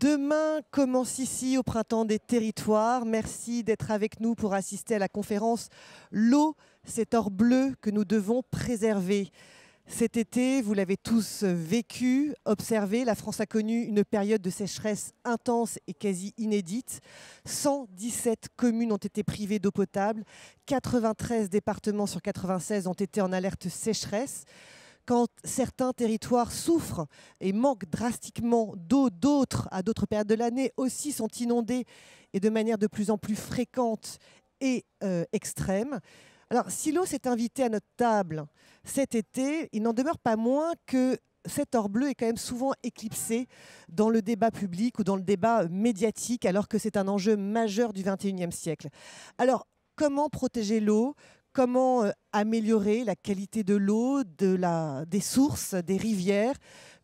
Demain commence ici au Printemps des Territoires. Merci d'être avec nous pour assister à la conférence L'eau, cet or bleu que nous devons préserver. Cet été, vous l'avez tous vécu, observé, la France a connu une période de sécheresse intense et quasi inédite. 117 communes ont été privées d'eau potable, 93 départements sur 96 ont été en alerte sécheresse. Quand certains territoires souffrent et manquent drastiquement d'eau, d'autres, à d'autres périodes de l'année, aussi sont inondés et de manière de plus en plus fréquente et extrême. Alors, si l'eau s'est invitée à notre table cet été, il n'en demeure pas moins que cet or bleu est quand même souvent éclipsé dans le débat public ou dans le débat médiatique, alors que c'est un enjeu majeur du XXIe siècle. Alors, comment protéger l'eau ? Comment améliorer la qualité de l'eau, des sources, des rivières?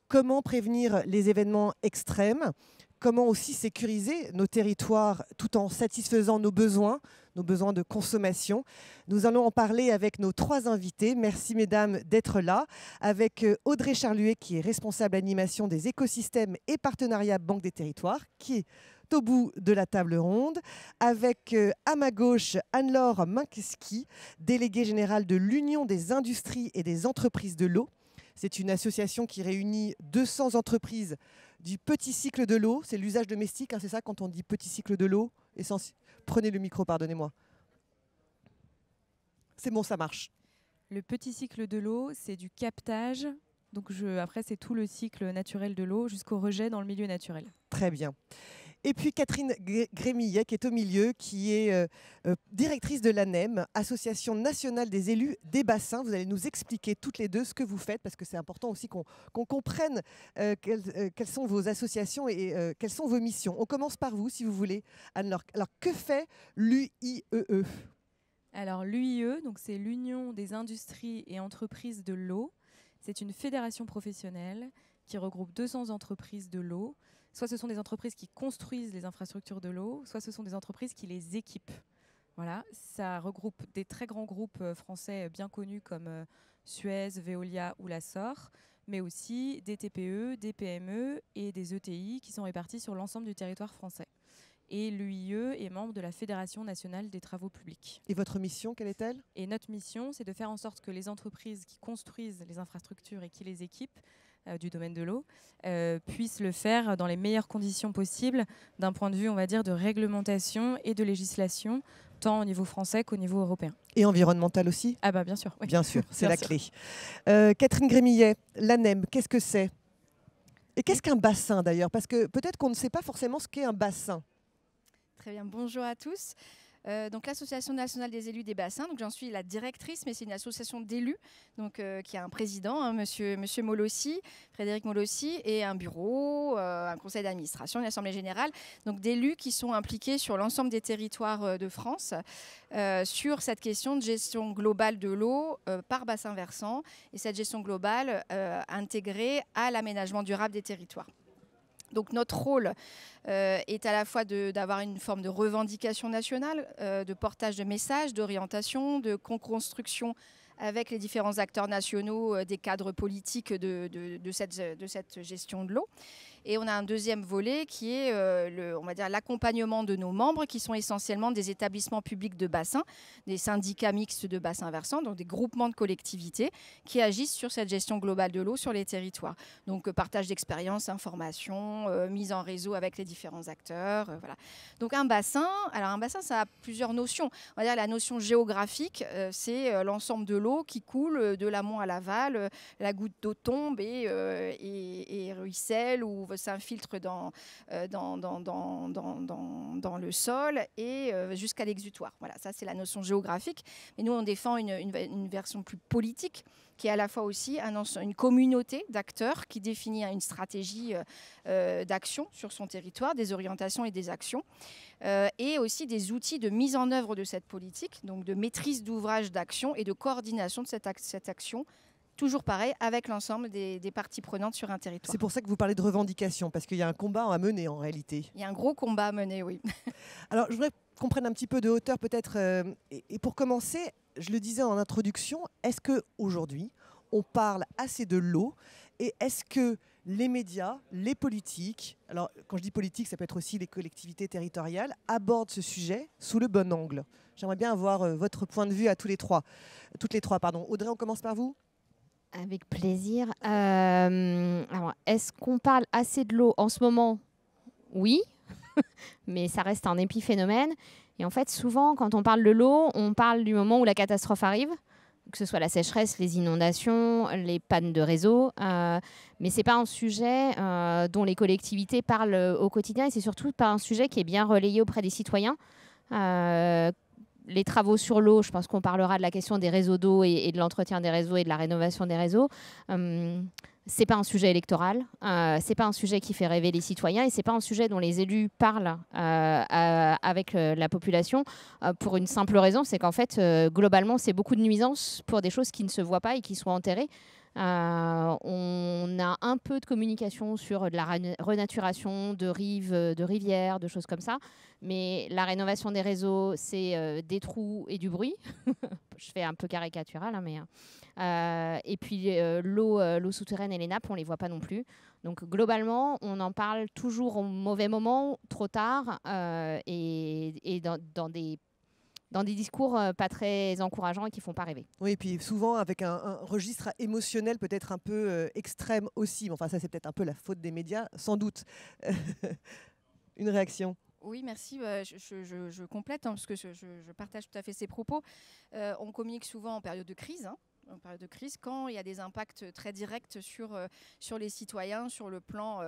Comment prévenir les événements extrêmes? Comment aussi sécuriser nos territoires tout en satisfaisant nos besoins de consommation? Nous allons en parler avec nos trois invités. Merci mesdames d'être là. Avec Audrey Charluet qui est responsable animation des écosystèmes et partenariats Banque des Territoires, qui est au bout de la table ronde, avec à ma gauche Anne-Laure Minkeski, déléguée générale de l'Union des industries et des entreprises de l'eau. C'est une association qui réunit 200 entreprises du petit cycle de l'eau. C'est l'usage domestique, hein, c'est ça quand on dit petit cycle de l'eau. Prenez le micro, pardonnez-moi. C'est bon, ça marche. Le petit cycle de l'eau, c'est du captage. Donc après, c'est tout le cycle naturel de l'eau jusqu'au rejet dans le milieu naturel. Très bien. Et puis Catherine Grémillet, qui est au milieu, qui est directrice de l'ANEM, Association nationale des élus des bassins. Vous allez nous expliquer toutes les deux ce que vous faites, parce que c'est important aussi qu'on comprenne quelles sont vos associations et quelles sont vos missions. On commence par vous, si vous voulez, Anne-Laure. Alors, que fait l'UIEE ? Alors, l'UIE, c'est l'Union des industries et entreprises de l'eau. C'est une fédération professionnelle qui regroupe 200 entreprises de l'eau. Soit ce sont des entreprises qui construisent les infrastructures de l'eau, soit ce sont des entreprises qui les équipent. Voilà, ça regroupe des très grands groupes français bien connus comme Suez, Veolia ou la SOR, mais aussi des TPE, des PME et des ETI qui sont répartis sur l'ensemble du territoire français. Et l'UIE est membre de la Fédération nationale des travaux publics. Et votre mission, quelle est-elle ? Et notre mission, c'est de faire en sorte que les entreprises qui construisent les infrastructures et qui les équipent du domaine de l'eau, puissent le faire dans les meilleures conditions possibles d'un point de vue, on va dire, de réglementation et de législation, tant au niveau français qu'au niveau européen. Et environnemental aussi ? Ah bah bien sûr. Oui. Bien sûr, c'est bien la sûr. clé. Catherine Grémillet, l'ANEM, qu'est-ce que c'est ? Et qu'est-ce qu'un bassin d'ailleurs ? Parce que peut-être qu'on ne sait pas forcément ce qu'est un bassin. Très bien, bonjour à tous. Donc l'Association nationale des élus des bassins, donc j'en suis la directrice, mais c'est une association d'élus qui a un président, hein, monsieur Molossi, Frédéric Molossi, et un bureau, un conseil d'administration, une assemblée générale, donc d'élus qui sont impliqués sur l'ensemble des territoires de France sur cette question de gestion globale de l'eau par bassin versant, et cette gestion globale intégrée à l'aménagement durable des territoires. Donc notre rôle est à la fois d'avoir une forme de revendication nationale, de portage de messages, d'orientation, de co-construction avec les différents acteurs nationaux des cadres politiques de cette gestion de l'eau. Et on a un deuxième volet qui est on va dire l'accompagnement de nos membres qui sont essentiellement des établissements publics de bassin, des syndicats mixtes de bassins versants, donc des groupements de collectivités qui agissent sur cette gestion globale de l'eau sur les territoires. Donc partage d'expériences, informations, mise en réseau avec les différents acteurs. Voilà. Donc un bassin, ça a plusieurs notions. On va dire la notion géographique, c'est l'ensemble de l'eau qui coule de l'amont à l'aval, la goutte d'eau tombe et ruisselle ou s'infiltre dans le sol et jusqu'à l'exutoire. Voilà, ça c'est la notion géographique. Mais nous, on défend une version plus politique qui est à la fois aussi une communauté d'acteurs qui définit une stratégie d'action sur son territoire, des orientations et des actions, et aussi des outils de mise en œuvre de cette politique, donc de maîtrise d'ouvrage d'action et de coordination de cette action. Toujours pareil, avec l'ensemble des parties prenantes sur un territoire. C'est pour ça que vous parlez de revendication, parce qu'il y a un combat à mener en réalité. Il y a un gros combat à mener, oui. Alors, je voudrais qu'on prenne un petit peu de hauteur peut-être. Et pour commencer, je le disais en introduction, est-ce qu'aujourd'hui, on parle assez de l'eau ? Et est-ce que les médias, les politiques, alors quand je dis politique, ça peut être aussi les collectivités territoriales, abordent ce sujet sous le bon angle. J'aimerais bien avoir votre point de vue à toutes les trois. Audrey, on commence par vous. Avec plaisir. Alors, est-ce qu'on parle assez de l'eau en ce moment? Oui, mais ça reste un épiphénomène. Et en fait, souvent, quand on parle de l'eau, on parle du moment où la catastrophe arrive, que ce soit la sécheresse, les inondations, les pannes de réseau. Mais ce n'est pas un sujet dont les collectivités parlent au quotidien. Et c'est surtout pas un sujet qui est bien relayé auprès des citoyens. Les travaux sur l'eau, je pense qu'on parlera de la question des réseaux d'eau et de l'entretien des réseaux et de la rénovation des réseaux. C'est pas un sujet électoral, c'est pas un sujet qui fait rêver les citoyens et c'est pas un sujet dont les élus parlent avec la population pour une simple raison, c'est qu'en fait, globalement, c'est beaucoup de nuisances pour des choses qui ne se voient pas et qui sont enterrées. On a un peu de communication sur de la renaturation de rives, de rivières, de choses comme ça. Mais la rénovation des réseaux, c'est des trous et du bruit. Je fais un peu caricatural, hein, mais... et puis l'eau souterraine et les nappes, on ne les voit pas non plus. Donc globalement, on en parle toujours au mauvais moment, trop tard, et dans des discours pas très encourageants et qui ne font pas rêver. Oui, et puis souvent avec un registre émotionnel peut-être un peu extrême aussi. Enfin, ça, c'est peut-être un peu la faute des médias, sans doute. Une réaction? Oui, merci. Je complète, hein, parce que je partage tout à fait ces propos. On communique souvent en période de crise, hein. En période de crise, quand il y a des impacts très directs sur les citoyens, sur le plan,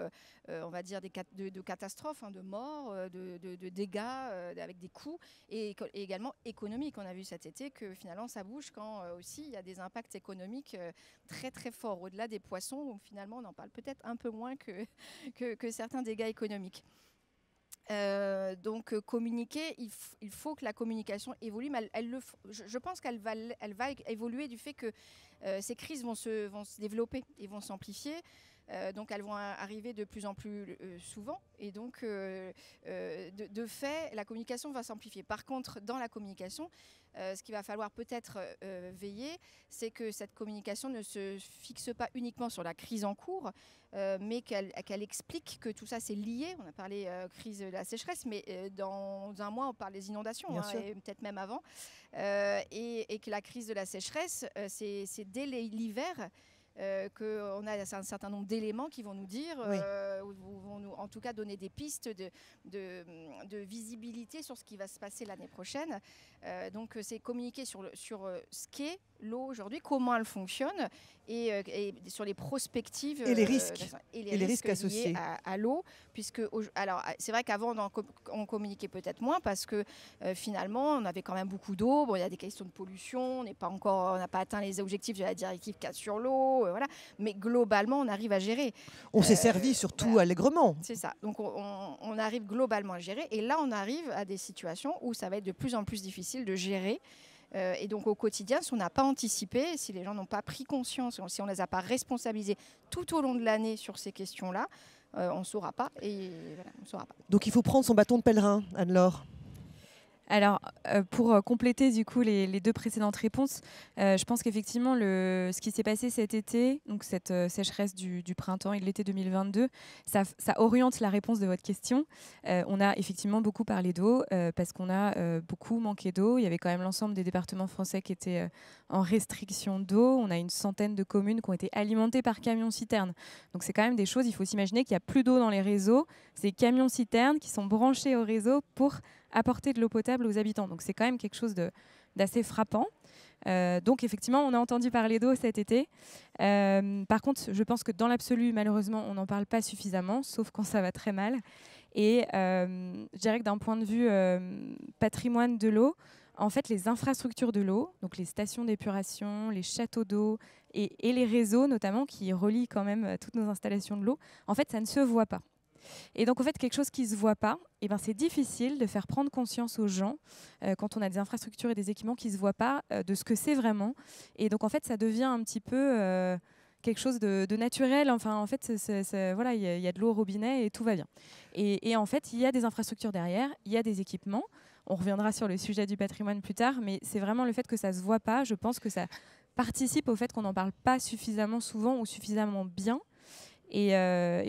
on va dire, de catastrophes, hein, de morts, de dégâts, avec des coûts, et également économiques. On a vu cet été que finalement ça bouge quand aussi il y a des impacts économiques très très forts, au-delà des poissons, où finalement on en parle peut-être un peu moins que certains dégâts économiques. Donc communiquer, il faut que la communication évolue, mais je pense qu'elle va évoluer du fait que ces crises vont se développer et vont s'amplifier. Donc elles vont arriver de plus en plus souvent, et donc de fait la communication va s'amplifier. Par contre, dans la communication, ce qu'il va falloir peut-être veiller, c'est que cette communication ne se fixe pas uniquement sur la crise en cours, mais qu'elle explique que tout ça c'est lié. On a parlé crise de la sécheresse, mais dans un mois on parle des inondations, hein, et peut-être même avant, et que la crise de la sécheresse, c'est dès l'hiver qu'on a un certain nombre d'éléments qui vont nous dire, vont nous, en tout cas, donner des pistes de visibilité sur ce qui va se passer l'année prochaine. Donc, c'est communiquer sur ce qu'est l'eau aujourd'hui, comment elle fonctionne, et sur les prospectives et les risques, et les risques associés à l'eau, puisque alors c'est vrai qu'avant on communiquait peut-être moins parce que finalement on avait quand même beaucoup d'eau. Bon, il y a des questions de pollution, on n'a pas atteint les objectifs de la directive 4 sur l'eau, voilà, mais globalement on arrive à gérer. On s'est servi surtout voilà, allègrement. C'est ça, donc on arrive globalement à gérer, et là on arrive à des situations où ça va être de plus en plus difficile de gérer. Et donc au quotidien, si on n'a pas anticipé, si les gens n'ont pas pris conscience, si on ne les a pas responsabilisés tout au long de l'année sur ces questions-là, on ne saura pas. Et voilà, on saura pas. Donc il faut prendre son bâton de pèlerin, Anne-Laure. Alors, pour compléter du coup les deux précédentes réponses, je pense qu'effectivement ce qui s'est passé cet été, donc cette sécheresse du printemps et de l'été 2022, ça oriente la réponse de votre question. On a effectivement beaucoup parlé d'eau parce qu'on a beaucoup manqué d'eau. Il y avait quand même l'ensemble des départements français qui étaient en restriction d'eau. On a une centaine de communes qui ont été alimentées par camions-citernes. Donc c'est quand même des choses, il faut s'imaginer qu'il n'y a plus d'eau dans les réseaux. C'est camions-citernes qui sont branchés au réseau pour apporter de l'eau potable aux habitants. Donc c'est quand même quelque chose d'assez frappant. Donc effectivement, on a entendu parler d'eau cet été. Par contre, je pense que dans l'absolu, malheureusement, on n'en parle pas suffisamment, sauf quand ça va très mal. Et je dirais que d'un point de vue patrimoine de l'eau, en fait, les infrastructures de l'eau, donc les stations d'épuration, les châteaux d'eau et les réseaux notamment, qui relient quand même toutes nos installations de l'eau, en fait, ça ne se voit pas. Et donc, en fait, quelque chose qui ne se voit pas, eh ben, c'est difficile de faire prendre conscience aux gens, quand on a des infrastructures et des équipements qui ne se voient pas, de ce que c'est vraiment. Et donc, en fait, ça devient un petit peu quelque chose de naturel. Enfin, en fait, voilà, il y a de l'eau au robinet et tout va bien. Et en fait, il y a des infrastructures derrière, il y a des équipements. On reviendra sur le sujet du patrimoine plus tard, mais c'est vraiment le fait que ça ne se voit pas. Je pense que ça participe au fait qu'on n'en parle pas suffisamment souvent ou suffisamment bien. Et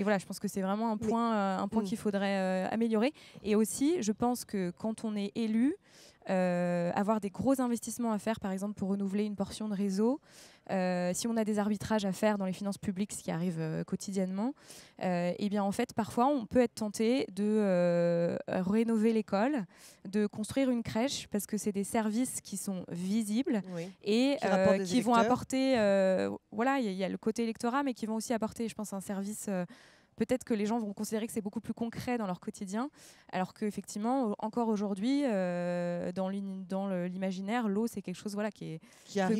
voilà, je pense que c'est vraiment un point qu'il faudrait améliorer. Et aussi, je pense que quand on est élu, avoir des gros investissements à faire, par exemple pour renouveler une portion de réseau, si on a des arbitrages à faire dans les finances publiques, ce qui arrive quotidiennement, et bien en fait parfois on peut être tenté de rénover l'école, de construire une crèche, parce que c'est des services qui sont visibles et qui vont apporter, voilà, il y a le côté électorat, mais qui vont aussi apporter, je pense, un service. Peut-être que les gens vont considérer que c'est beaucoup plus concret dans leur quotidien, alors qu'effectivement, encore aujourd'hui, dans l'imaginaire, l'eau, c'est quelque chose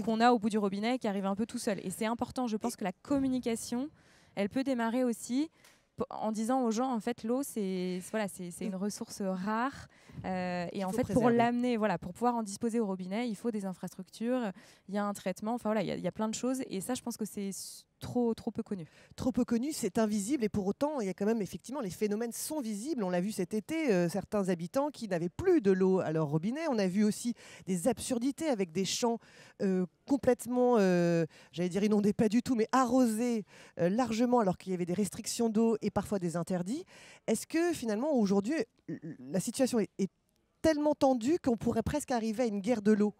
qu'on a au bout du robinet, qui arrive un peu tout seul. Et c'est important, je pense que la communication, elle peut démarrer aussi en disant aux gens, en fait, l'eau, c'est une ressource rare. Et en fait, pour l'amener, pour pouvoir en disposer au robinet, il faut des infrastructures, il y a un traitement, enfin voilà, il y a plein de choses. Et ça, je pense que c'est trop peu connu. Trop peu connu, c'est invisible, et pour autant, il y a quand même, effectivement, les phénomènes sont visibles. On l'a vu cet été, certains habitants qui n'avaient plus de l'eau à leur robinet. On a vu aussi des absurdités avec des champs complètement, j'allais dire inondés, pas du tout, mais arrosés largement, alors qu'il y avait des restrictions d'eau et parfois des interdits. Est-ce que finalement, aujourd'hui, la situation est tellement tendue qu'on pourrait presque arriver à une guerre de l'eau ?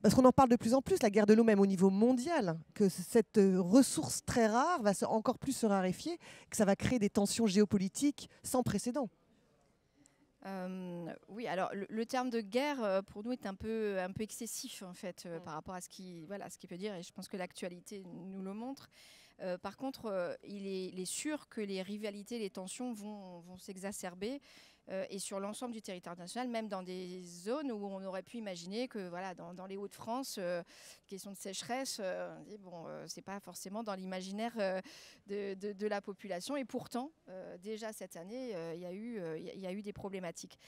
Parce qu'on en parle de plus en plus, la guerre de l'eau, même au niveau mondial, que cette ressource très rare va encore plus se raréfier, que ça va créer des tensions géopolitiques sans précédent. Oui, alors le terme de guerre, pour nous, est un peu excessif, en fait, par rapport à ce qu'il peut dire, et je pense que l'actualité nous le montre. Par contre, il est sûr que les rivalités, les tensions vont s'exacerber, et sur l'ensemble du territoire national, même dans des zones où on aurait pu imaginer que dans les Hauts-de-France, question de sécheresse, c'est pas forcément dans l'imaginaire de la population, et pourtant déjà cette année il y a eu des problématiques.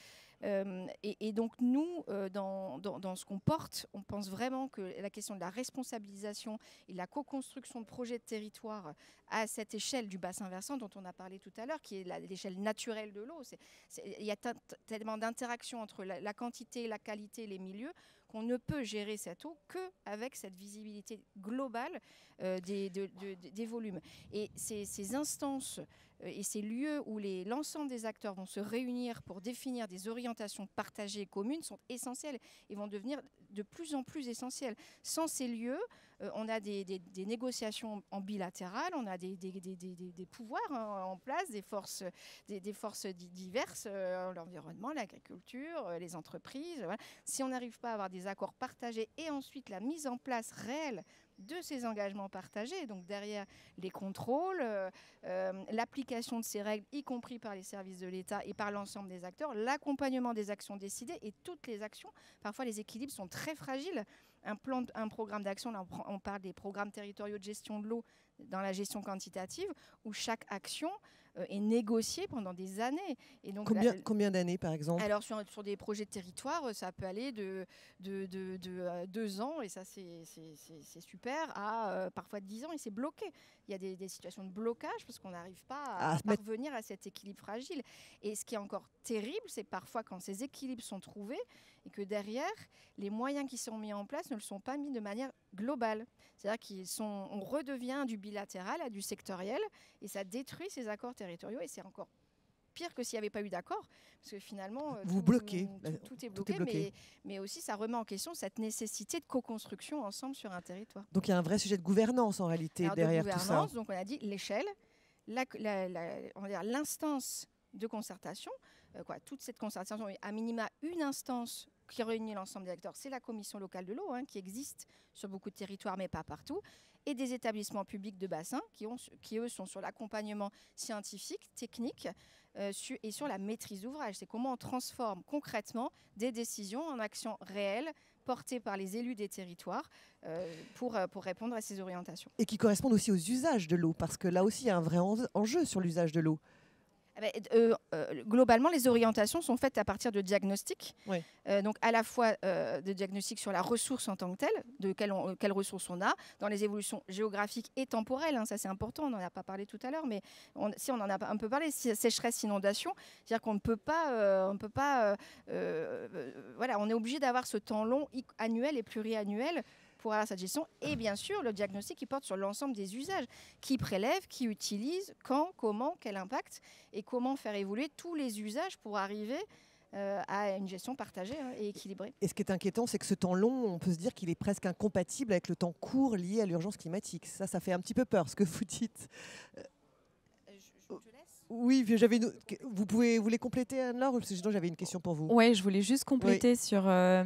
Et donc nous, dans ce qu'on porte, on pense vraiment que la question de la responsabilisation et de la co-construction de projets de territoire à cette échelle du bassin versant dont on a parlé tout à l'heure, qui est l'échelle naturelle de l'eau, il y a tellement d'interactions entre la quantité, la qualité, les milieux, qu'on ne peut gérer cette eau qu'avec cette visibilité globale des volumes. Et ces instances et ces lieux où l'ensemble des acteurs vont se réunir pour définir des orientations partagées et communes sont essentiels et vont devenir de plus en plus essentiels. Sans ces lieux, on a des négociations en bilatéral, on a des pouvoirs en place, des forces diverses, l'environnement, l'agriculture, les entreprises. Voilà. Si on n'arrive pas à avoir des accords partagés et ensuite la mise en place réelle de ces engagements partagés, donc derrière les contrôles, l'application de ces règles, y compris par les services de l'État et par l'ensemble des acteurs, l'accompagnement des actions décidées et toutes les actions. Parfois, les équilibres sont très fragiles. Un programme d'action, là on parle des programmes territoriaux de gestion de l'eau dans la gestion quantitative, où chaque action est négociée pendant des années. Et donc, combien d'années, par exemple ? Alors, sur des projets de territoire, ça peut aller de 2 ans, et ça, c'est super, à parfois 10 ans, et c'est bloqué. Il y a des situations de blocage, parce qu'on n'arrive pas à parvenir à cet équilibre fragile. Et ce qui est encore terrible, c'est parfois quand ces équilibres sont trouvés, et que derrière, les moyens qui sont mis en place ne le sont pas mis de manière globale. C'est-à-dire qu'on redevient du bilatéral à du sectoriel, et ça détruit ces accords territoriaux, et c'est encore pire que s'il n'y avait pas eu d'accord, parce que finalement, tout est bloqué, mais aussi ça remet en question cette nécessité de co-construction ensemble sur un territoire. Donc il y a un vrai sujet de gouvernance en réalité. Alors, derrière tout ça. Donc on a dit l'échelle, on va dire l'instance de concertation, toute cette concertation, à minima une instance qui réunit l'ensemble des acteurs, c'est la commission locale de l'eau, qui existe sur beaucoup de territoires mais pas partout, et des établissements publics de bassin qui eux sont sur l'accompagnement scientifique, technique, et sur la maîtrise d'ouvrage. C'est comment on transforme concrètement des décisions en actions réelles portées par les élus des territoires pour répondre à ces orientations. Et qui correspondent aussi aux usages de l'eau, parce que là aussi il y a un vrai enjeu sur l'usage de l'eau. Globalement, les orientations sont faites à partir de diagnostics. Oui. Donc, à la fois de diagnostics sur la ressource en tant que telle, de quelle ressource on a, dans les évolutions géographiques et temporelles. Ça, c'est important, on n'en a pas parlé tout à l'heure, mais si on en a un peu parlé, sécheresse, inondation, c'est-à-dire qu'on ne peut pas, on est obligé d'avoir ce temps long, annuel et pluriannuel, pour avoir cette gestion. Et bien sûr, le diagnostic qui porte sur l'ensemble des usages. Qui prélève, qui utilise, quand, comment, quel impact et comment faire évoluer tous les usages pour arriver à une gestion partagée et équilibrée. Et ce qui est inquiétant, c'est que ce temps long, on peut se dire qu'il est presque incompatible avec le temps court lié à l'urgence climatique. Ça fait un petit peu peur, ce que vous dites. Je te laisse. Oui, vous voulez compléter, Anne-Laure, ou sinon j'avais une question pour vous. Oui, je voulais juste compléter sur la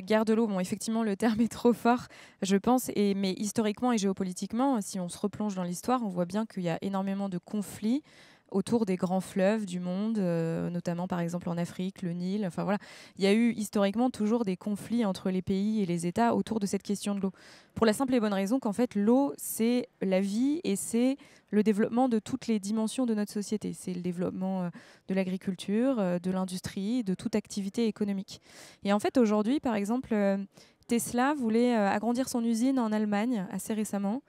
guerre de l'eau. Bon, effectivement, le terme est trop fort, je pense, mais historiquement et géopolitiquement, si on se replonge dans l'histoire, on voit bien qu'il y a énormément de conflits autour des grands fleuves du monde, notamment par exemple en Afrique, le Nil. Enfin voilà, il y a eu historiquement toujours des conflits entre les pays et les États autour de cette question de l'eau. Pour la simple et bonne raison qu'en fait l'eau c'est la vie et c'est le développement de toutes les dimensions de notre société. C'est le développement de l'agriculture, de l'industrie, de toute activité économique. Et en fait aujourd'hui par exemple Tesla voulait agrandir son usine en Allemagne assez récemment.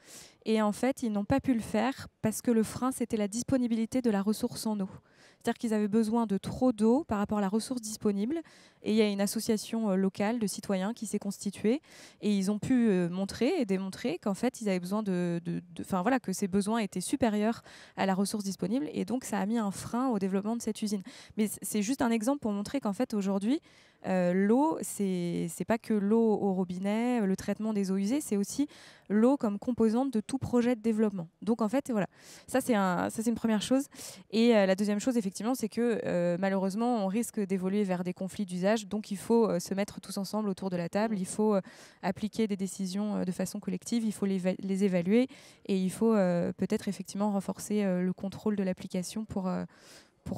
Et en fait, ils n'ont pas pu le faire parce que le frein, c'était la disponibilité de la ressource en eau. C'est-à-dire qu'ils avaient besoin de trop d'eau par rapport à la ressource disponible. Et il y a une association locale de citoyens qui s'est constituée. Et ils ont pu montrer et démontrer qu'en fait, ils avaient besoin que ces besoins étaient supérieurs à la ressource disponible. Et donc, ça a mis un frein au développement de cette usine. Mais c'est juste un exemple pour montrer qu'en fait, aujourd'hui, l'eau, c'est pas que l'eau au robinet, le traitement des eaux usées, c'est aussi l'eau comme composante de tout projet de développement. Donc en fait, voilà, ça c'est une première chose. Et la deuxième chose, effectivement, c'est que malheureusement, on risque d'évoluer vers des conflits d'usage. Donc il faut se mettre tous ensemble autour de la table, il faut appliquer des décisions de façon collective, il faut les évaluer et il faut peut-être effectivement renforcer le contrôle de l'application pour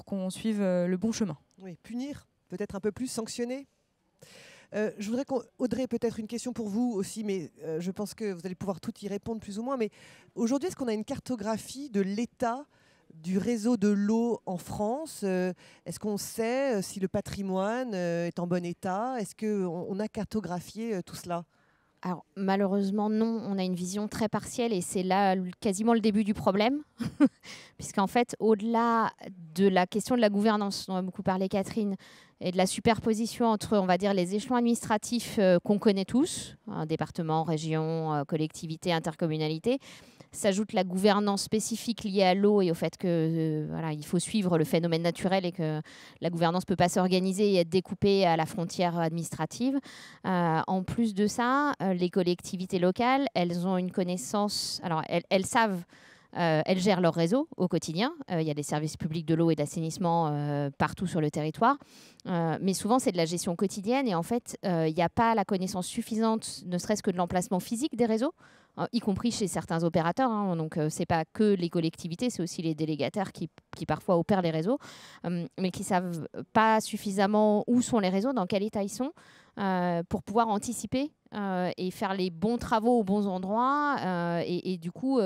qu'on suive le bon chemin. Oui, punir, peut-être un peu plus, sanctionner. Je voudrais Audrey, peut-être une question pour vous aussi, mais je pense que vous allez pouvoir tout y répondre plus ou moins. Mais aujourd'hui, est-ce qu'on a une cartographie de l'état du réseau de l'eau en France? Est-ce qu'on sait si le patrimoine est en bon état? Est-ce qu'on a cartographié tout cela? Alors, malheureusement, non. On a une vision très partielle et c'est là quasiment le début du problème. Puisqu'en fait, au-delà de la question de la gouvernance, dont a beaucoup parlé Catherine, et de la superposition entre, on va dire, les échelons administratifs qu'on connaît tous, département, région, collectivité, intercommunalité, s'ajoute la gouvernance spécifique liée à l'eau et au fait que il faut suivre le phénomène naturel et que la gouvernance ne peut pas s'organiser et être découpée à la frontière administrative. En plus de ça, les collectivités locales, elles ont une connaissance... Alors, elles savent... elles gèrent leur réseau au quotidien. Il y a des services publics de l'eau et d'assainissement partout sur le territoire. Mais souvent, c'est de la gestion quotidienne. Et en fait, il n'y a pas la connaissance suffisante, ne serait-ce que de l'emplacement physique des réseaux, y compris chez certains opérateurs. Donc, ce n'est pas que les collectivités, c'est aussi les délégataires qui parfois opèrent les réseaux, mais qui ne savent pas suffisamment où sont les réseaux, dans quel état ils sont, pour pouvoir anticiper et faire les bons travaux aux bons endroits et du coup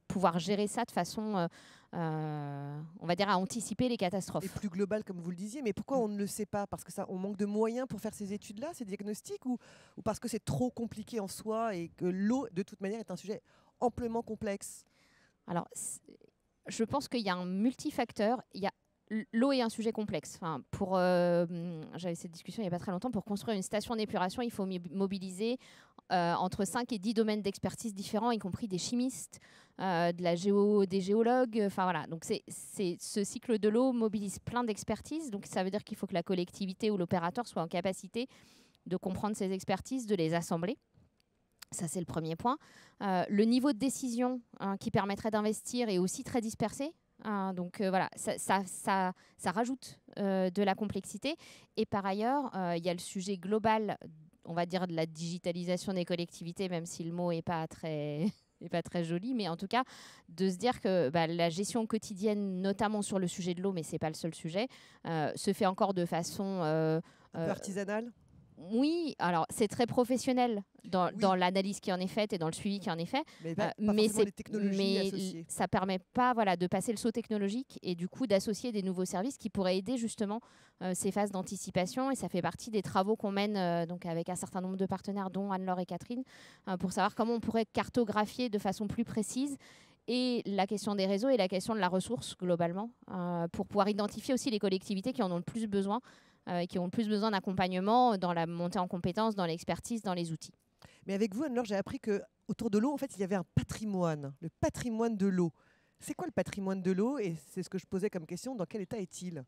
pouvoir gérer ça de façon, on va dire, à anticiper les catastrophes. Et plus global, comme vous le disiez, mais pourquoi on ne le sait pas? Parce que on manque de moyens pour faire ces études-là, ces diagnostics, ou parce que c'est trop compliqué en soi et que l'eau, de toute manière, est un sujet amplement complexe? Alors, je pense qu'il y a un multifacteur. L'eau est un sujet complexe. J'avais cette discussion il n'y a pas très longtemps. Pour construire une station d'épuration, il faut mobiliser entre 5 et 10 domaines d'expertise différents, y compris des chimistes, des géologues. Donc, ce cycle de l'eau mobilise plein d'expertises. Donc, ça veut dire qu'il faut que la collectivité ou l'opérateur soit en capacité de comprendre ces expertises, de les assembler. Ça, c'est le premier point. Le niveau de décision qui permettrait d'investir est aussi très dispersé. Ça rajoute de la complexité. Et par ailleurs, il y a le sujet global, on va dire, de la digitalisation des collectivités, même si le mot n'est pas très joli, mais en tout cas, de se dire que la gestion quotidienne, notamment sur le sujet de l'eau, mais ce n'est pas le seul sujet, se fait encore de façon... un peu artisanale? Oui, alors c'est très professionnel dans l'analyse qui en est faite et dans le suivi qui en est fait, mais ça ne permet pas de passer le saut technologique et du coup d'associer des nouveaux services qui pourraient aider justement ces phases d'anticipation, et ça fait partie des travaux qu'on mène donc avec un certain nombre de partenaires dont Anne-Laure et Catherine pour savoir comment on pourrait cartographier de façon plus précise et la question des réseaux et la question de la ressource globalement pour pouvoir identifier aussi les collectivités qui en ont le plus besoin, qui ont le plus besoin d'accompagnement dans la montée en compétences, dans l'expertise, dans les outils. Mais avec vous, Anne-Laure, j'ai appris qu'autour de l'eau, en fait, il y avait un patrimoine, le patrimoine de l'eau. C'est quoi le patrimoine de l'eau? Et c'est ce que je posais comme question, dans quel état est-il?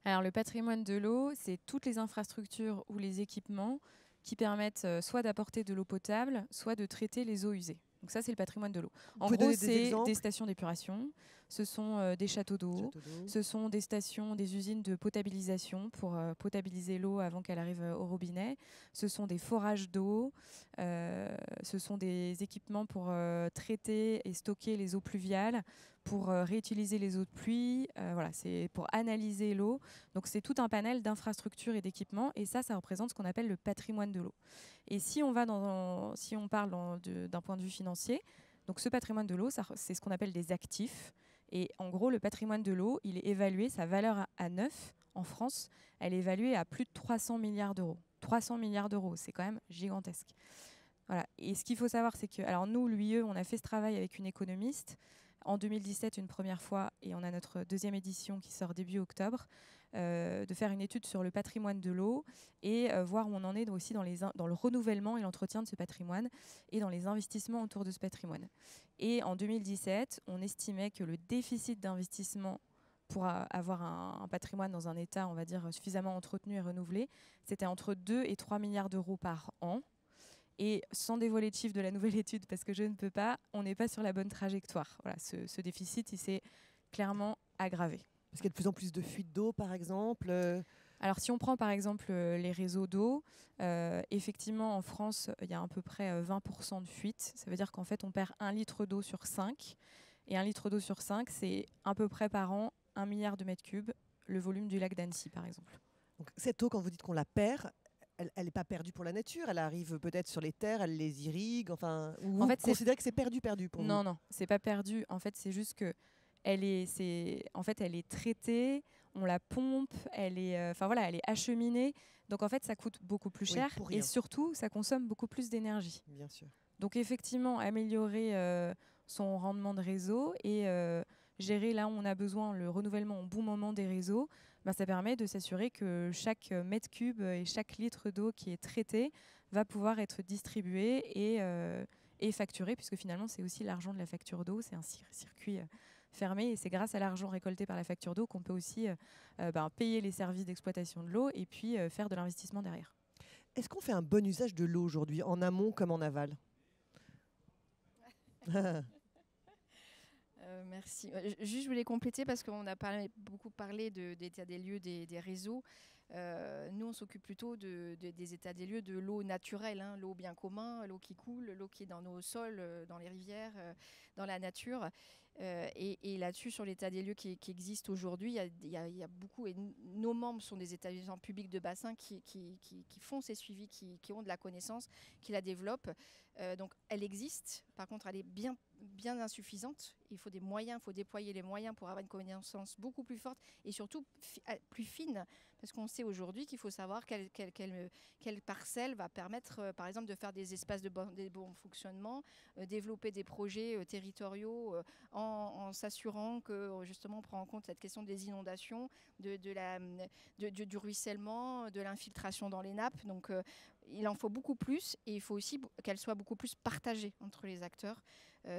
Alors le patrimoine de l'eau, c'est toutes les infrastructures ou les équipements qui permettent soit d'apporter de l'eau potable, soit de traiter les eaux usées. Donc ça, c'est le patrimoine de l'eau. En gros, c'est des stations d'épuration, ce sont des châteaux d'eau, ce sont des stations, des usines de potabilisation pour potabiliser l'eau avant qu'elle arrive au robinet, ce sont des forages d'eau, ce sont des équipements pour traiter et stocker les eaux pluviales, pour réutiliser les eaux de pluie, voilà, c'est pour analyser l'eau. Donc c'est tout un panel d'infrastructures et d'équipements, et ça représente ce qu'on appelle le patrimoine de l'eau. Et si on parle d'un point de vue financier, donc ce patrimoine de l'eau, c'est ce qu'on appelle des actifs. Et en gros, le patrimoine de l'eau, il est évalué, sa valeur à neuf en France, elle est évaluée à plus de 300 milliards d'euros. 300 milliards d'euros, c'est quand même gigantesque. Voilà. Et ce qu'il faut savoir, c'est que, alors nous, l'UIE, on a fait ce travail avec une économiste en 2017 une première fois, et on a notre deuxième édition qui sort début octobre, de faire une étude sur le patrimoine de l'eau et voir où on en est aussi dans le renouvellement et l'entretien de ce patrimoine et dans les investissements autour de ce patrimoine. Et en 2017, on estimait que le déficit d'investissement pour avoir un patrimoine dans un état, on va dire, suffisamment entretenu et renouvelé, c'était entre 2 et 3 milliards d'euros par an. Et sans dévoiler le chiffre de la nouvelle étude, parce que je ne peux pas, on n'est pas sur la bonne trajectoire. Voilà, ce déficit, il s'est clairement aggravé. Parce qu'il y a de plus en plus de fuites d'eau, par exemple. Alors, si on prend par exemple les réseaux d'eau, effectivement, en France, il y a à peu près 20% de fuites. Ça veut dire qu'en fait, on perd 1 litre d'eau sur 5. Et 1 litre d'eau sur 5, c'est à peu près par an 1 milliard de mètres cubes, le volume du lac d'Annecy, par exemple. Donc, cette eau, quand vous dites qu'on la perd, elle n'est pas perdue pour la nature, elle arrive peut-être sur les terres, elle les irrigue, enfin, ou en fait, vous considérez que c'est perdu pour vous? Non, c'est pas perdu. En fait, c'est juste que elle est traitée, on la pompe, elle est acheminée. Donc en fait, ça coûte beaucoup plus cher et surtout, ça consomme beaucoup plus d'énergie. Bien sûr. Donc effectivement, améliorer son rendement de réseau et gérer là où on a besoin le renouvellement au bon moment des réseaux, ça permet de s'assurer que chaque mètre cube et chaque litre d'eau qui est traité va pouvoir être distribué et facturé, puisque finalement c'est aussi l'argent de la facture d'eau, c'est un circuit fermé et c'est grâce à l'argent récolté par la facture d'eau qu'on peut aussi payer les services d'exploitation de l'eau et puis faire de l'investissement derrière. Est-ce qu'on fait un bon usage de l'eau aujourd'hui, en amont comme en aval? Merci. Juste, je voulais compléter parce qu'on a beaucoup parlé d'état des lieux des réseaux. Nous, on s'occupe plutôt des états des lieux de l'eau naturelle, hein, l'eau bien commun, l'eau qui coule, l'eau qui est dans nos sols, dans les rivières, dans la nature. Et là-dessus, sur l'état des lieux qui existe aujourd'hui, il y a beaucoup, et nos membres sont des établissements publics de bassin qui font ces suivis, qui ont de la connaissance, qui la développent. Donc elle existe, par contre elle est bien insuffisante. Il faut des moyens, il faut déployer les moyens pour avoir une connaissance beaucoup plus forte et surtout plus fine, parce qu'on sait aujourd'hui qu'il faut savoir quelle parcelle va permettre, par exemple, de faire des espaces de bon fonctionnement, développer des projets territoriaux en s'assurant que justement on prend en compte cette question des inondations, du ruissellement, de l'infiltration dans les nappes. Donc il en faut beaucoup plus et il faut aussi qu'elle soit beaucoup plus partagée entre les acteurs.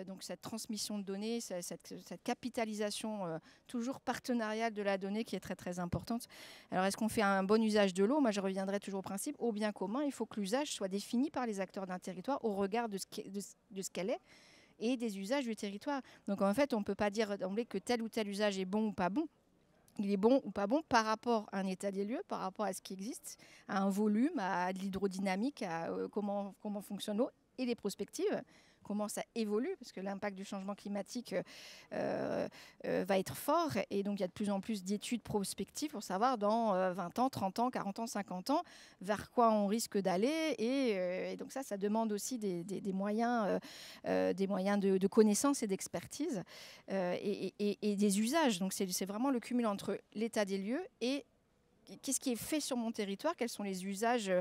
Donc cette transmission de données, cette capitalisation toujours partenariale de la donnée qui est très très importante. Alors est-ce qu'on fait un bon usage de l'eau? Moi je reviendrai toujours au principe, au bien commun, il faut que l'usage soit défini par les acteurs d'un territoire au regard de ce qu'elle est et des usages du territoire. Donc en fait on ne peut pas dire d'emblée que tel ou tel usage est bon ou pas bon. Il est bon ou pas bon par rapport à un état des lieux, par rapport à ce qui existe, à un volume, à de l'hydrodynamique, à comment fonctionne l'eau et les prospectives, comment ça évolue, parce que l'impact du changement climatique va être fort. Et donc, il y a de plus en plus d'études prospectives pour savoir dans 20 ans, 30 ans, 40 ans, 50 ans, vers quoi on risque d'aller. Et donc ça demande aussi des moyens de connaissance et d'expertise et des usages. Donc, c'est vraiment le cumul entre l'état des lieux et qu'est-ce qui est fait sur mon territoire, quels sont les usages,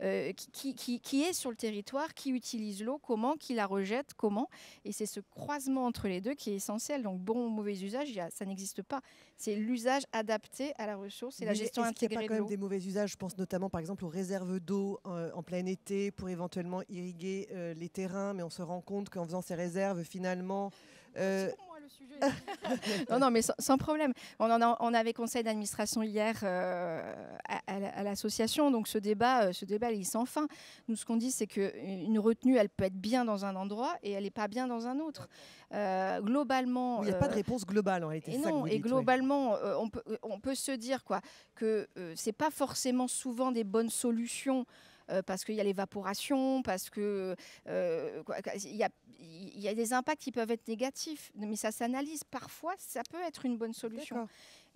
qui est sur le territoire, qui utilise l'eau, comment, qui la rejette, comment. Et c'est ce croisement entre les deux qui est essentiel. Donc bon ou mauvais usage, ça n'existe pas. C'est l'usage adapté à la ressource et la gestion intégrée de l'eau. Est-ce qu'il n'y a pas quand même des mauvais usages? Je pense notamment par exemple aux réserves d'eau en plein été pour éventuellement irriguer les terrains, mais on se rend compte qu'en faisant ces réserves, finalement... Non, mais sans problème. On avait conseil d'administration hier à l'association, donc ce débat, il est sans fin. Nous, ce qu'on dit, c'est qu'une retenue, elle peut être bien dans un endroit et elle n'est pas bien dans un autre. Globalement... Il n'y a pas de réponse globale en réalité. Et non, et globalement, on peut se dire que ce n'est pas forcément souvent des bonnes solutions. Parce qu'il y a l'évaporation, parce qu'il y a des impacts qui peuvent être négatifs, mais ça s'analyse. Parfois, ça peut être une bonne solution.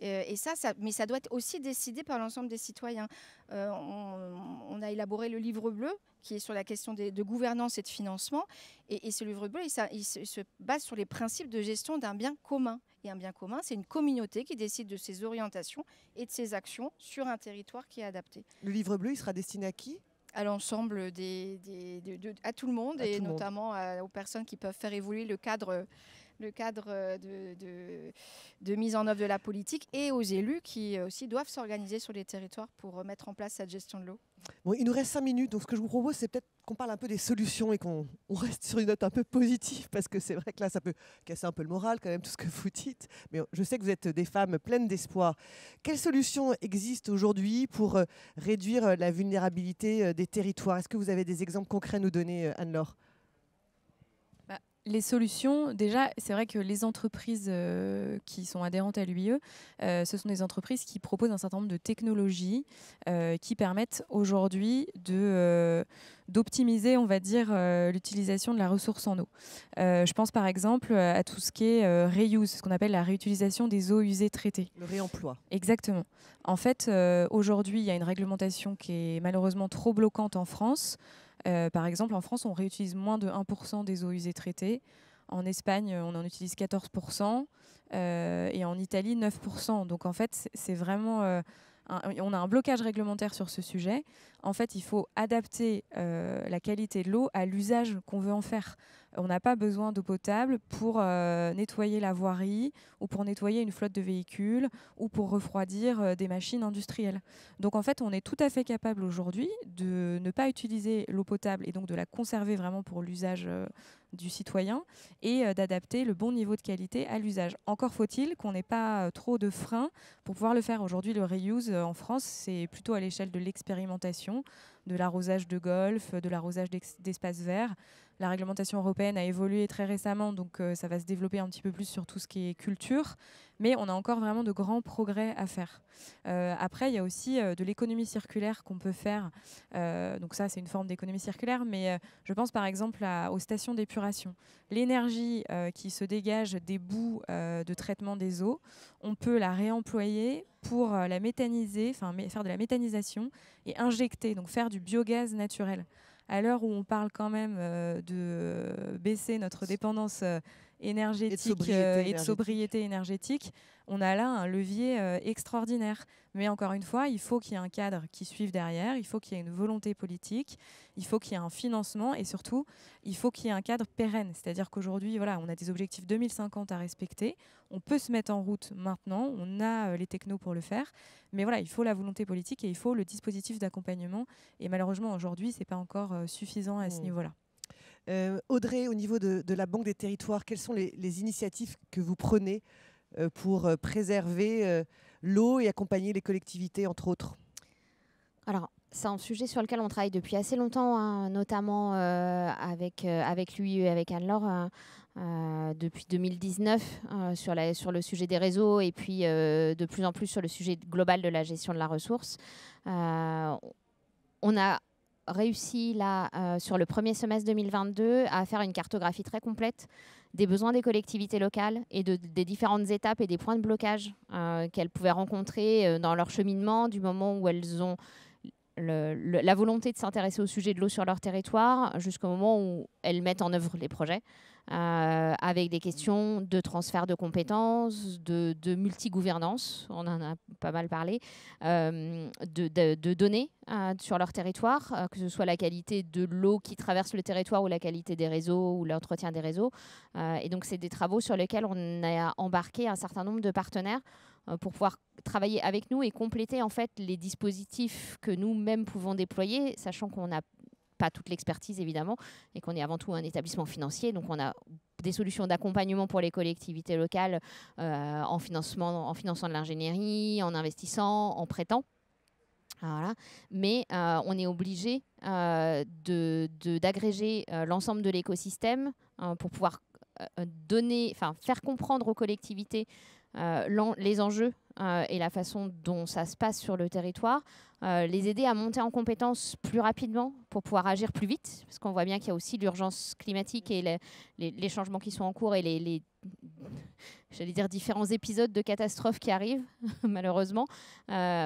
Mais ça doit être aussi décidé par l'ensemble des citoyens. On a élaboré le livre bleu, qui est sur la question de gouvernance et de financement. Et ce livre bleu, il se base sur les principes de gestion d'un bien commun. Et un bien commun, c'est une communauté qui décide de ses orientations et de ses actions sur un territoire qui est adapté. Le livre bleu, il sera destiné à qui ? À l'ensemble, à tout le monde, et notamment aux personnes qui peuvent faire évoluer le cadre de mise en œuvre de la politique, et aux élus qui aussi doivent s'organiser sur les territoires pour mettre en place cette gestion de l'eau. Bon, il nous reste 5 minutes, donc ce que je vous propose, c'est peut-être qu'on parle un peu des solutions et qu'on reste sur une note un peu positive, parce que c'est vrai que là, ça peut casser un peu le moral quand même, tout ce que vous dites. Mais je sais que vous êtes des femmes pleines d'espoir. Quelles solutions existent aujourd'hui pour réduire la vulnérabilité des territoires? Est-ce que vous avez des exemples concrets à nous donner, Anne-Laure? Les solutions, déjà, c'est vrai que les entreprises qui sont adhérentes à l'UIE, ce sont des entreprises qui proposent un certain nombre de technologies qui permettent aujourd'hui d'optimiser, on va dire, l'utilisation de la ressource en eau. Je pense par exemple à tout ce qui est reuse, ce qu'on appelle la réutilisation des eaux usées traitées. Le réemploi. Exactement. En fait, aujourd'hui, il y a une réglementation qui est malheureusement trop bloquante en France. Par exemple, en France, on réutilise moins de 1% des eaux usées traitées. En Espagne, on en utilise 14%. Et en Italie, 9%. Donc, en fait, c'est vraiment... on a un blocage réglementaire sur ce sujet. En fait, il faut adapter la qualité de l'eau à l'usage qu'on veut en faire. On n'a pas besoin d'eau potable pour nettoyer la voirie ou pour nettoyer une flotte de véhicules ou pour refroidir des machines industrielles. Donc en fait, on est tout à fait capable aujourd'hui de ne pas utiliser l'eau potable et donc de la conserver vraiment pour l'usage du citoyen et d'adapter le bon niveau de qualité à l'usage. Encore faut-il qu'on n'ait pas trop de freins pour pouvoir le faire. Aujourd'hui, le reuse en France, c'est plutôt à l'échelle de l'expérimentation, de l'arrosage de golf, de l'arrosage d'espaces verts. La réglementation européenne a évolué très récemment, donc ça va se développer un petit peu plus sur tout ce qui est culture. Mais on a encore vraiment de grands progrès à faire. Après, il y a aussi de l'économie circulaire qu'on peut faire. Donc ça, c'est une forme d'économie circulaire, mais je pense par exemple aux stations d'épuration. L'énergie qui se dégage des boues de traitement des eaux, on peut la réemployer pour la méthaniser, faire de la méthanisation et injecter, donc faire du biogaz naturel. À l'heure où on parle quand même de baisser notre dépendance énergétique et de sobriété énergétique, on a là un levier extraordinaire. Mais encore une fois, il faut qu'il y ait un cadre qui suive derrière, il faut qu'il y ait une volonté politique, il faut qu'il y ait un financement et surtout, il faut qu'il y ait un cadre pérenne. C'est-à-dire qu'aujourd'hui, voilà, on a des objectifs 2050 à respecter, on peut se mettre en route maintenant, on a les technos pour le faire, mais voilà, il faut la volonté politique et il faut le dispositif d'accompagnement. Et malheureusement, aujourd'hui, ce n'est pas encore suffisant à ce niveau-là. Audrey, au niveau de la Banque des territoires, quelles sont les initiatives que vous prenez pour préserver l'eau et accompagner les collectivités, entre autres? Alors, c'est un sujet sur lequel on travaille depuis assez longtemps, hein, notamment avec l'UIE et avec Anne-Laure, depuis 2019, sur le sujet des réseaux et puis de plus en plus sur le sujet global de la gestion de la ressource. On a réussi là, sur le premier semestre 2022 à faire une cartographie très complète des besoins des collectivités locales et des différentes étapes et des points de blocage qu'elles pouvaient rencontrer dans leur cheminement du moment où elles ont la volonté de s'intéresser au sujet de l'eau sur leur territoire jusqu'au moment où elles mettent en œuvre les projets, avec des questions de transfert de compétences, de multi-gouvernance, on en a pas mal parlé, de données sur leur territoire, que ce soit la qualité de l'eau qui traverse le territoire ou la qualité des réseaux ou l'entretien des réseaux. Et donc, c'est des travaux sur lesquels on a embarqué un certain nombre de partenaires pour pouvoir travailler avec nous et compléter en fait les dispositifs que nous-mêmes pouvons déployer, sachant qu'on n'a pas toute l'expertise évidemment et qu'on est avant tout un établissement financier. Donc on a des solutions d'accompagnement pour les collectivités locales en finançant de l'ingénierie, en investissant, en prêtant. Voilà. Mais on est obligé d'agréger l'ensemble de l'écosystème pour pouvoir faire comprendre aux collectivités les enjeux et la façon dont ça se passe sur le territoire, les aider à monter en compétences plus rapidement pour pouvoir agir plus vite, parce qu'on voit bien qu'il y a aussi l'urgence climatique et les changements qui sont en cours et les différents épisodes de catastrophes qui arrivent, malheureusement,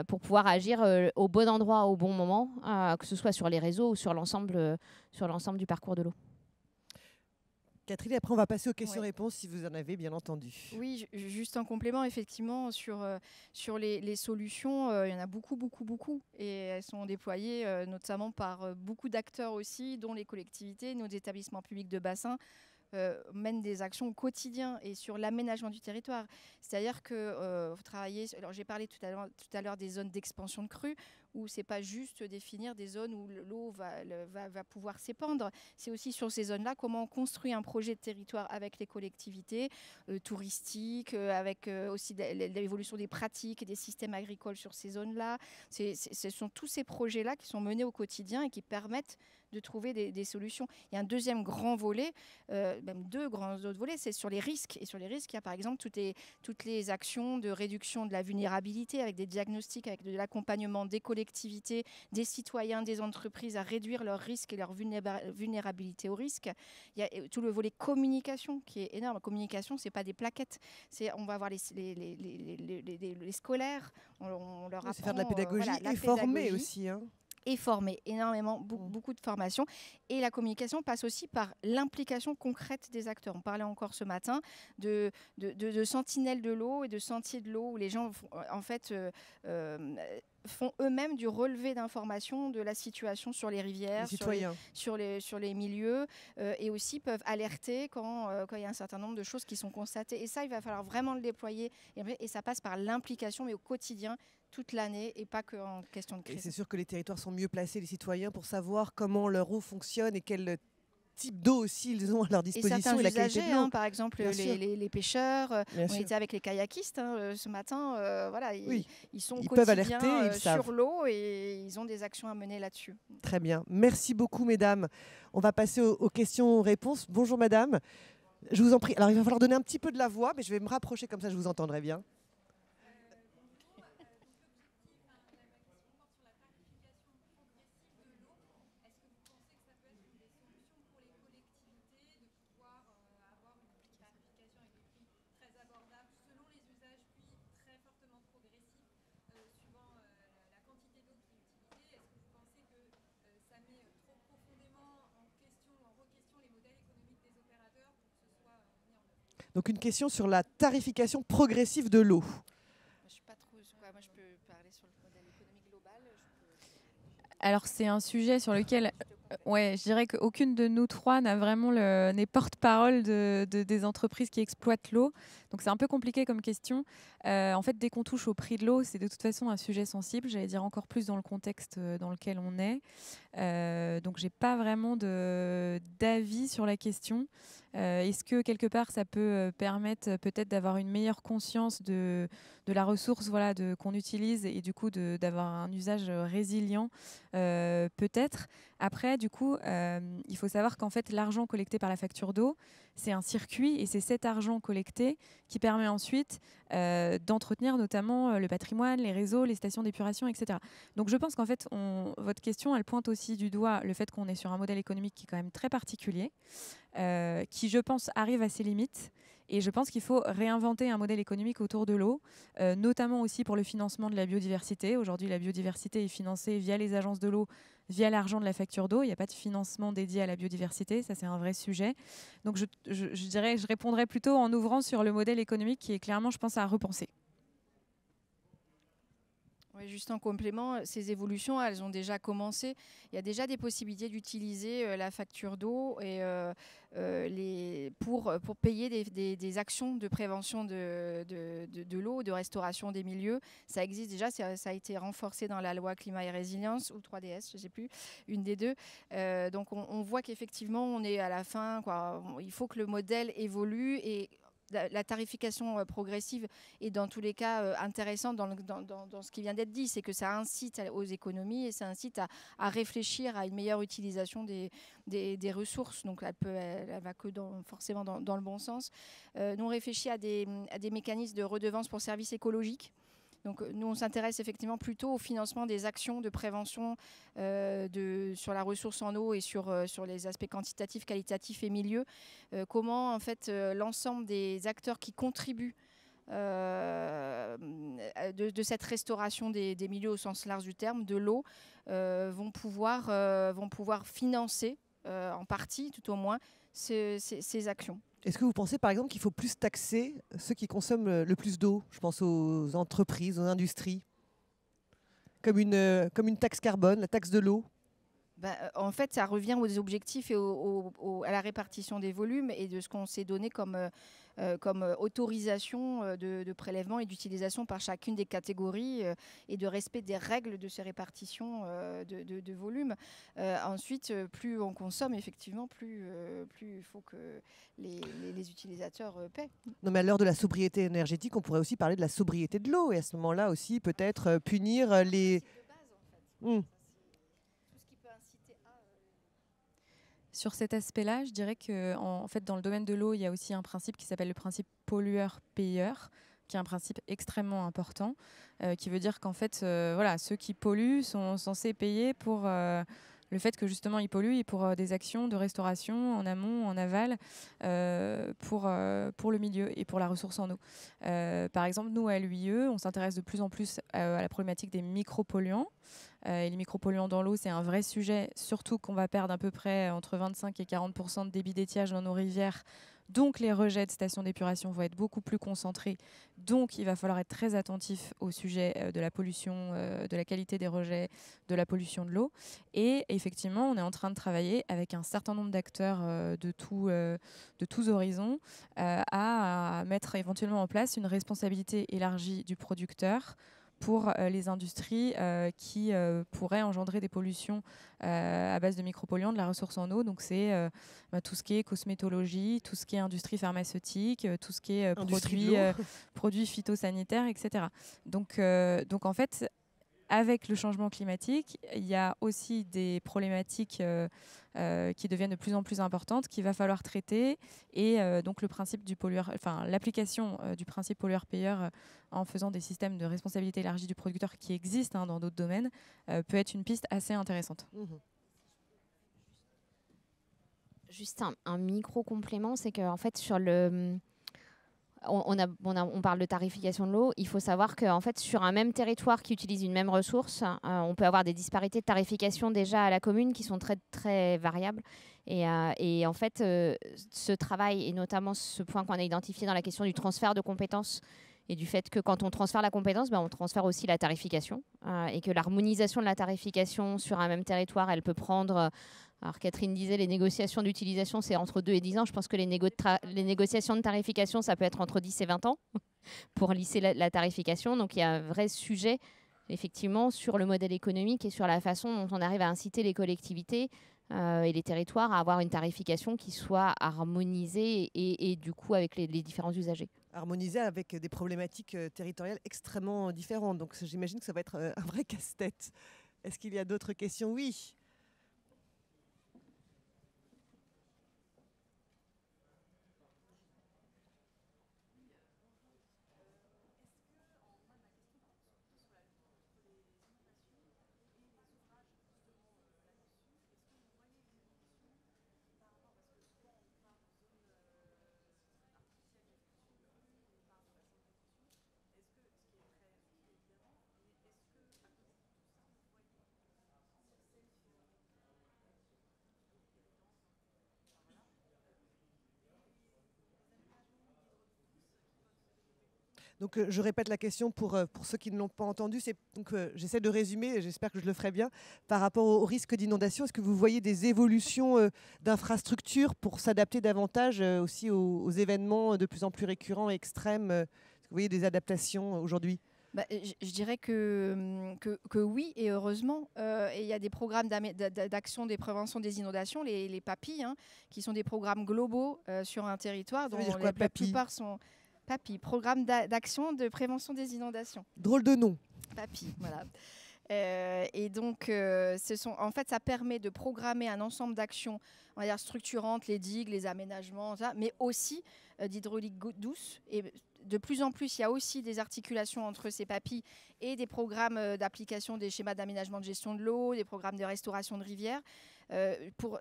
pour pouvoir agir au bon endroit, au bon moment, que ce soit sur les réseaux ou sur l'ensemble du parcours de l'eau. Catherine, après on va passer aux questions-réponses si vous en avez bien entendu. Oui, juste en complément, effectivement, sur les solutions, il y en a beaucoup. Et elles sont déployées notamment par beaucoup d'acteurs aussi, dont les collectivités, nos établissements publics de bassin, mènent des actions au quotidien et sur l'aménagement du territoire. C'est-à-dire que vous travaillez... Alors j'ai parlé tout à l'heure des zones d'expansion de crues, où c'est pas juste définir des zones où l'eau va pouvoir s'épandre. C'est aussi sur ces zones-là comment on construit un projet de territoire avec les collectivités touristiques, avec aussi l'évolution des pratiques et des systèmes agricoles sur ces zones-là. Ce sont tous ces projets-là qui sont menés au quotidien et qui permettent de trouver des solutions. Il y a un deuxième grand volet, même deux grands autres volets, c'est sur les risques. Et sur les risques, il y a par exemple toutes les actions de réduction de la vulnérabilité avec des diagnostics, avec de l'accompagnement des collectivités, des citoyens, des entreprises à réduire leurs risques et leur vulnérabilité au risque. Il y a tout le volet communication qui est énorme. Communication, c'est pas des plaquettes. On va voir les scolaires, on leur apprend... C'est faire de la pédagogie et former aussi, hein. Et former énormément, beaucoup de formations. Et la communication passe aussi par l'implication concrète des acteurs. On parlait encore ce matin de sentinelles de l'eau et de sentiers de l'eau où les gens en fait font eux-mêmes du relevé d'informations de la situation sur les rivières, sur les milieux, et aussi peuvent alerter quand il y a un certain nombre de choses qui sont constatées. Et ça, il va falloir vraiment le déployer. Et ça passe par l'implication, mais au quotidien, toute l'année, et pas qu'en question de crise. Et c'est sûr que les territoires sont mieux placés, les citoyens, pour savoir comment leur eau fonctionne et quel type d'eau aussi ils ont à leur disposition. Et certains la qualité usagers, de l'eau. Par exemple les pêcheurs, on était avec les kayakistes ce matin, ils sont ils au peuvent quotidien alerter, sur l'eau et ils ont des actions à mener là-dessus. Très bien, merci beaucoup mesdames. On va passer aux questions-réponses. Bonjour madame, je vous en prie. Alors il va falloir donner un petit peu de la voix, mais je vais me rapprocher comme ça je vous entendrai bien. Donc une question sur la tarification progressive de l'eau. Je suis pas trop... Moi, je peux parler sur le modèle économique global. Alors c'est un sujet sur lequel... je dirais qu'aucune de nous trois n'est porte-parole des entreprises qui exploitent l'eau. Donc c'est un peu compliqué comme question. En fait, dès qu'on touche au prix de l'eau, c'est de toute façon un sujet sensible. J'allais dire encore plus dans le contexte dans lequel on est. Donc j'ai pas vraiment d'avis sur la question. Est-ce que quelque part ça peut permettre peut-être d'avoir une meilleure conscience de la ressource qu'on utilise et du coup d'avoir un usage résilient peut-être. Après du coup il faut savoir qu'en fait l'argent collecté par la facture d'eau c'est un circuit et c'est cet argent collecté qui permet ensuite d'entretenir notamment le patrimoine, les réseaux, les stations d'épuration, etc. Donc je pense qu'en fait votre question elle pointe aussi du doigt le fait qu'on est sur un modèle économique qui est quand même très particulier. qui, je pense, arrive à ses limites. Et je pense qu'il faut réinventer un modèle économique autour de l'eau, notamment aussi pour le financement de la biodiversité. Aujourd'hui, la biodiversité est financée via les agences de l'eau, via l'argent de la facture d'eau. Il n'y a pas de financement dédié à la biodiversité. Ça, c'est un vrai sujet. Donc, je répondrais plutôt en ouvrant sur le modèle économique qui est clairement, je pense, à repenser. Oui, juste en complément, ces évolutions, elles ont déjà commencé. Il y a déjà des possibilités d'utiliser la facture d'eau et, pour payer des actions de prévention de l'eau, de restauration des milieux. Ça existe déjà, ça a été renforcé dans la loi climat et résilience, ou 3DS, je ne sais plus, une des deux. Donc on voit qu'effectivement, on est à la fin, quoi. Il faut que le modèle évolue et la tarification progressive est dans tous les cas intéressante dans ce qui vient d'être dit, c'est que ça incite aux économies et ça incite à réfléchir à une meilleure utilisation des ressources. Donc elle va que forcément dans le bon sens. Nous on réfléchit à des mécanismes de redevance pour services écologiques. Donc nous, on s'intéresse effectivement plutôt au financement des actions de prévention sur la ressource en eau et sur les aspects quantitatifs, qualitatifs et milieux. Comment en fait l'ensemble des acteurs qui contribuent de cette restauration des milieux au sens large du terme, de l'eau, vont pouvoir financer en partie, tout au moins, ces actions. Est-ce que vous pensez par exemple qu'il faut plus taxer ceux qui consomment le plus d'eau? Je pense aux entreprises, aux industries, comme une taxe carbone, la taxe de l'eau. En fait, ça revient aux objectifs et à la répartition des volumes et de ce qu'on s'est donné comme autorisation de prélèvement et d'utilisation par chacune des catégories et de respect des règles de ces répartitions de volume. Ensuite, plus on consomme, effectivement, plus il faut que les utilisateurs paient. Non, mais à l'heure de la sobriété énergétique, on pourrait aussi parler de la sobriété de l'eau et à ce moment-là aussi peut-être punir les... Sur cet aspect-là, je dirais que en fait, dans le domaine de l'eau, il y a aussi un principe qui s'appelle le principe pollueur-payeur, qui est un principe extrêmement important, qui veut dire qu'en fait, voilà, ceux qui polluent sont censés payer pour le fait que justement ils polluent et pour des actions de restauration en amont, en aval, pour le milieu et pour la ressource en eau. Par exemple, nous, à l'UIE, on s'intéresse de plus en plus à la problématique des micropolluants. Et les micropolluants dans l'eau, c'est un vrai sujet, surtout qu'on va perdre à peu près entre 25 et 40% de débit d'étiage dans nos rivières. Donc les rejets de stations d'épuration vont être beaucoup plus concentrés. Donc il va falloir être très attentif au sujet de la pollution, de la qualité des rejets, de la pollution de l'eau. Et effectivement, on est en train de travailler avec un certain nombre d'acteurs de tous horizons à mettre éventuellement en place une responsabilité élargie du producteur pour les industries qui pourraient engendrer des pollutions à base de micropolluants de la ressource en eau. Donc c'est tout ce qui est cosmétologie, tout ce qui est industrie pharmaceutique, tout ce qui est produits phytosanitaires, etc. Donc en fait, avec le changement climatique, il y a aussi des problématiques qui deviennent de plus en plus importantes qu'il va falloir traiter. Et donc le principe du pollueur, enfin l'application du principe pollueur-payeur en faisant des systèmes de responsabilité élargie du producteur qui existent dans d'autres domaines peut être une piste assez intéressante. Juste un micro-complément, c'est qu'en fait sur le... On parle de tarification de l'eau. Il faut savoir qu'en fait, sur un même territoire qui utilise une même ressource, on peut avoir des disparités de tarification déjà à la commune qui sont très, très variables. Et en fait, ce travail, et notamment ce point qu'on a identifié dans la question du transfert de compétences et du fait que quand on transfère la compétence, on transfère aussi la tarification. Et que l'harmonisation de la tarification sur un même territoire, elle peut prendre... Alors Catherine disait les négociations d'utilisation, c'est entre 2 et 10 ans. Je pense que les négociations de tarification, ça peut être entre 10 et 20 ans pour lisser la tarification. Donc il y a un vrai sujet, effectivement, sur le modèle économique et sur la façon dont on arrive à inciter les collectivités et les territoires à avoir une tarification qui soit harmonisée et du coup avec les différents usagers. Harmonisée avec des problématiques territoriales extrêmement différentes. Donc j'imagine que ça va être un vrai casse-tête. Est-ce qu'il y a d'autres questions? Oui. Donc, je répète la question pour ceux qui ne l'ont pas entendu. J'essaie de résumer, et j'espère que je le ferai bien. Par rapport au risque d'inondation, est-ce que vous voyez des évolutions d'infrastructures pour s'adapter davantage aussi aux événements de plus en plus récurrents et extrêmes? Est-ce que vous voyez des adaptations aujourd'hui? Je dirais que oui, et heureusement. Et il y a des programmes d'action des préventions des inondations, les PAPI, hein, qui sont des programmes globaux sur un territoire, dont quoi, la plupart sont PAPI, Programme d'action de prévention des inondations. Drôle de nom. PAPI, voilà. Et donc, en fait, ça permet de programmer un ensemble d'actions, on va dire, structurantes, les digues, les aménagements, ça, mais aussi d'hydraulique douce. Et de plus en plus, il y a aussi des articulations entre ces PAPI et des programmes d'application des schémas d'aménagement de gestion de l'eau, des programmes de restauration de rivières,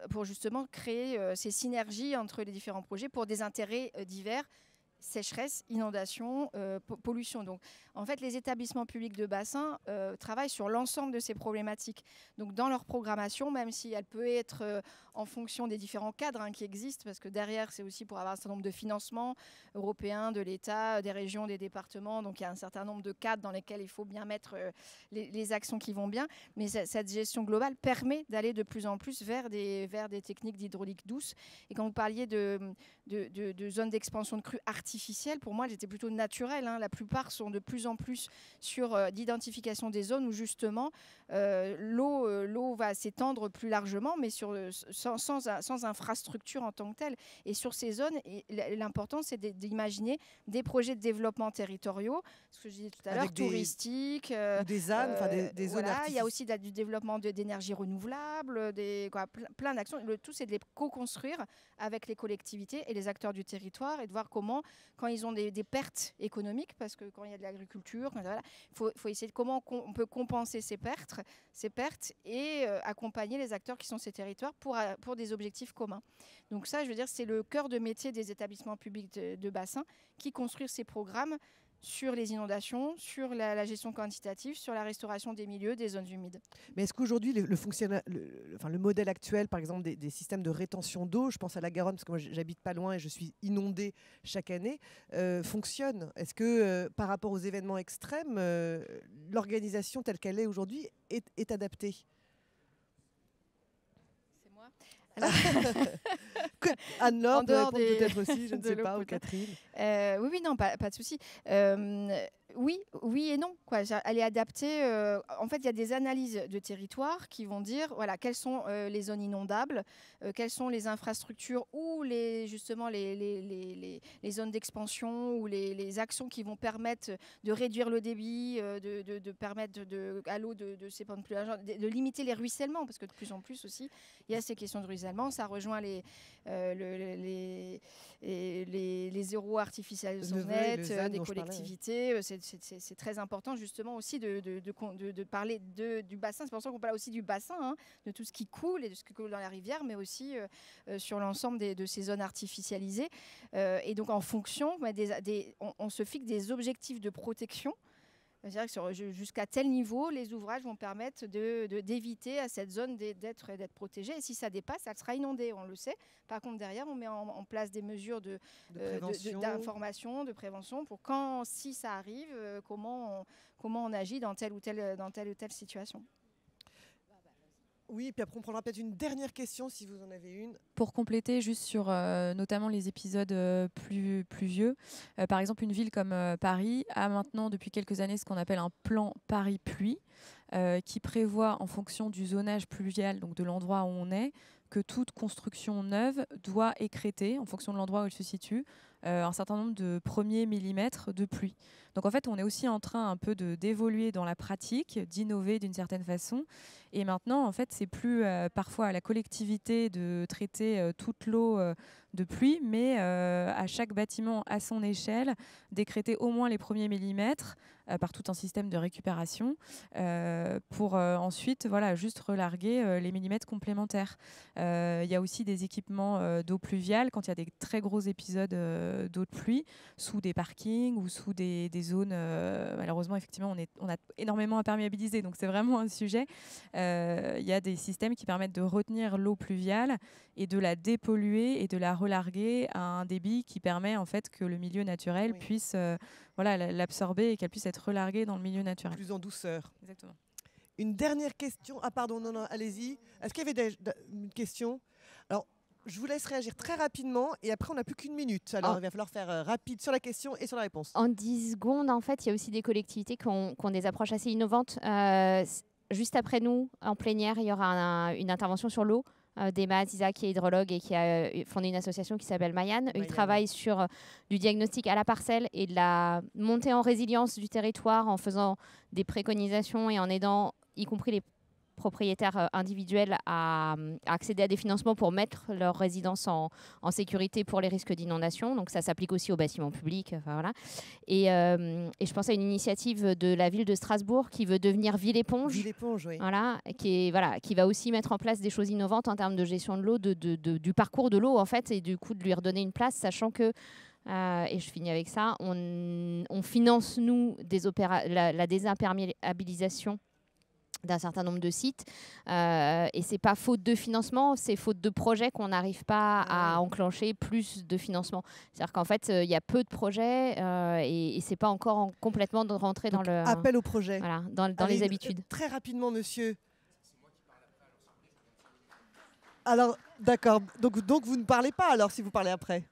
pour justement créer ces synergies entre les différents projets pour des intérêts divers. Sécheresse, inondation, pollution. Donc, en fait, les établissements publics de bassin travaillent sur l'ensemble de ces problématiques. Donc, dans leur programmation, même si elle peut être en fonction des différents cadres qui existent, parce que derrière, c'est aussi pour avoir un certain nombre de financements européens, de l'État, des régions, des départements. Donc, il y a un certain nombre de cadres dans lesquels il faut bien mettre les actions qui vont bien. Mais cette gestion globale permet d'aller de plus en plus vers des techniques d'hydraulique douce. Et quand vous parliez de zones d'expansion de crues artificielles, pour moi, elles étaient plutôt naturelles. La plupart sont de plus en plus sur l'identification des zones où justement l'eau va s'étendre plus largement, mais sans infrastructure en tant que telle. Et sur ces zones, l'important, c'est d'imaginer des projets de développement territoriaux, ce que je disais tout à l'heure, touristiques. Des zones voilà, il y a aussi du développement d'énergie renouvelable, plein d'actions. Le tout, c'est de les co-construire avec les collectivités et les acteurs du territoire et de voir comment, quand ils ont des pertes économiques, parce que quand il y a de l'agriculture, voilà, faut essayer de comment on peut compenser ces pertes et accompagner les acteurs qui sont ces territoires pour des objectifs communs. Donc ça, je veux dire, c'est le cœur de métier des établissements publics de bassin qui construisent ces programmes sur les inondations, sur la gestion quantitative, sur la restauration des milieux, des zones humides. Mais est-ce qu'aujourd'hui, le modèle actuel, par exemple, des systèmes de rétention d'eau, je pense à la Garonne, parce que moi, j'habite pas loin et je suis inondée chaque année, fonctionne? Est-ce que, par rapport aux événements extrêmes, l'organisation telle qu'elle est aujourd'hui est adaptée? Anne-Laure peut répondre peut-être aussi, je ne sais pas, ou Catherine. Oui, non, pas de souci. Oui et non, quoi. Elle est adaptée. En fait, il y a des analyses de territoire qui vont dire voilà, quelles sont les zones inondables, quelles sont les infrastructures ou justement les zones d'expansion ou les actions qui vont permettre de réduire le débit, de permettre à l'eau de s'épandre plus largement, de limiter les ruissellements, parce que de plus en plus aussi, il y a ces questions de ruissellement. Ça rejoint les zéro artificialisation nette des collectivités. C'est très important justement aussi de parler du bassin. C'est pour ça qu'on parle aussi du bassin, de tout ce qui coule et de ce qui coule dans la rivière, mais aussi sur l'ensemble de ces zones artificialisées. Et donc en fonction, on se fixe des objectifs de protection. C'est-à-dire que jusqu'à tel niveau, les ouvrages vont permettre d'éviter à cette zone d'être protégée. Et si ça dépasse, elle sera inondée, on le sait. Par contre, derrière, on met en place des mesures d'information, de prévention, pour si ça arrive, comment on agit dans telle ou telle situation. Oui, puis après on prendra peut-être une dernière question si vous en avez une. Pour compléter, juste sur notamment les épisodes plus vieux, par exemple une ville comme Paris a maintenant depuis quelques années ce qu'on appelle un plan Paris-Pluie qui prévoit en fonction du zonage pluvial, donc de l'endroit où on est, que toute construction neuve doit écrêter, en fonction de l'endroit où elle se situe, un certain nombre de premiers millimètres de pluie. Donc en fait, on est aussi en train un peu d'évoluer dans la pratique, d'innover d'une certaine façon. Et maintenant, en fait, c'est plus parfois à la collectivité de traiter toute l'eau de pluie, mais à chaque bâtiment à son échelle, d'écrêter au moins les premiers millimètres par tout un système de récupération pour ensuite juste relarguer les millimètres complémentaires. Il y a aussi des équipements d'eau pluviale quand il y a des très gros épisodes d'eau de pluie sous des parkings ou sous des zones. Malheureusement, effectivement, on a énormément imperméabilisé, donc c'est vraiment un sujet. Il y a des systèmes qui permettent de retenir l'eau pluviale et de la dépolluer et de la relarguer à un débit qui permet en fait que le milieu naturel puisse l'absorber et qu'elle puisse être relarguée dans le milieu naturel. Plus en douceur. Exactement. Une dernière question. Ah pardon, non, allez-y. Est-ce qu'il y avait une question? Alors, je vous laisse réagir très rapidement et après, on n'a plus qu'une minute. Alors, il va falloir faire rapide sur la question et sur la réponse. En 10 secondes, en fait, il y a aussi des collectivités qui ont des approches assez innovantes. Juste après nous, en plénière, il y aura une intervention sur l'eau. D'Emma Aziza, qui est hydrologue et qui a fondé une association qui s'appelle Mayan. Ils travaillent sur du diagnostic à la parcelle et de la montée en résilience du territoire en faisant des préconisations et en aidant, y compris les propriétaires individuels, à accéder à des financements pour mettre leur résidence en sécurité pour les risques d'inondation. Donc ça s'applique aussi aux bâtiments publics. Enfin, voilà. Et je pense à une initiative de la ville de Strasbourg qui veut devenir ville-éponge. Ville-éponge, oui. Voilà, qui va aussi mettre en place des choses innovantes en termes de gestion de l'eau, du parcours de l'eau en fait, et du coup de lui redonner une place, sachant que et je finis avec ça, on finance nous la désimperméabilisation d'un certain nombre de sites et c'est pas faute de financement, c'est faute de projets qu'on n'arrive pas à enclencher plus de financement. C'est-à-dire qu'en fait il y a peu de projets et c'est pas encore complètement rentré dans le appel au projet. Voilà, dans les habitudes. Très rapidement, monsieur. Alors d'accord, donc vous ne parlez pas alors si vous parlez après.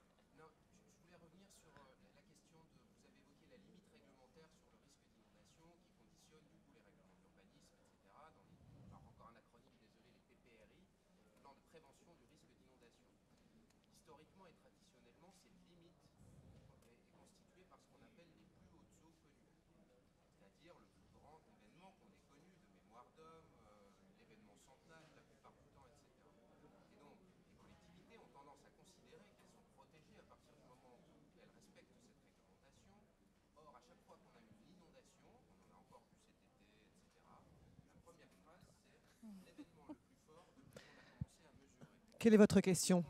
Quelle est votre question?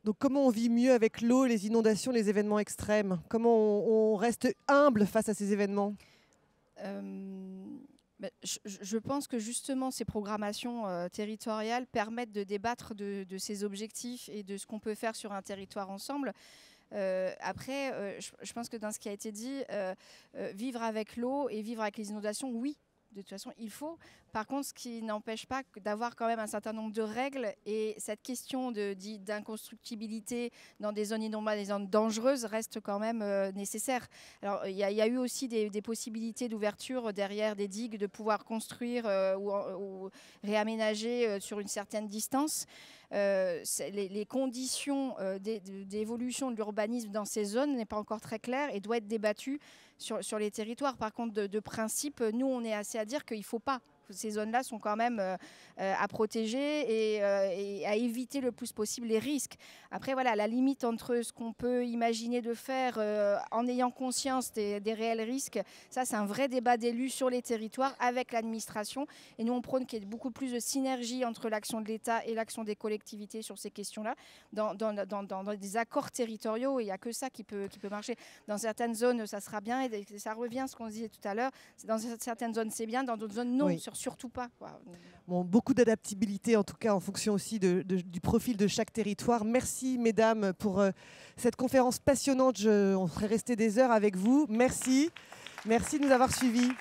Donc comment on vit mieux avec l'eau, les inondations, les événements extrêmes? Comment on reste humble face à ces événements? Je pense que justement ces programmations territoriales permettent de débattre de ces objectifs et de ce qu'on peut faire sur un territoire ensemble. Après, je pense que dans ce qui a été dit, vivre avec l'eau et vivre avec les inondations, oui, de toute façon, il faut. Par contre, ce qui n'empêche pas d'avoir quand même un certain nombre de règles, et cette question d'inconstructibilité dans des zones inondables, des zones dangereuses, reste quand même nécessaire. Alors, il y a eu aussi des possibilités d'ouverture derrière des digues, de pouvoir construire ou réaménager sur une certaine distance. Les conditions d'évolution de l'urbanisme dans ces zones n'est pas encore très claire et doit être débattue sur les territoires. Par contre, de principe, nous, on est assez à dire qu'il ne faut pas. Ces zones-là sont quand même à protéger et à éviter le plus possible les risques. Après, voilà, la limite entre ce qu'on peut imaginer de faire en ayant conscience des réels risques, ça, c'est un vrai débat d'élus sur les territoires avec l'administration. Et nous, on prône qu'il y ait beaucoup plus de synergie entre l'action de l'État et l'action des collectivités sur ces questions-là. Dans des accords territoriaux, il n'y a que ça qui peut marcher. Dans certaines zones, ça sera bien. Et ça revient à ce qu'on disait tout à l'heure. Dans certaines zones, c'est bien. Dans d'autres zones, non. Oui. Surtout pas. Bon, beaucoup d'adaptabilité, en tout cas, en fonction aussi du profil de chaque territoire. Merci, mesdames, pour cette conférence passionnante. On serait resté des heures avec vous. Merci. Merci de nous avoir suivis.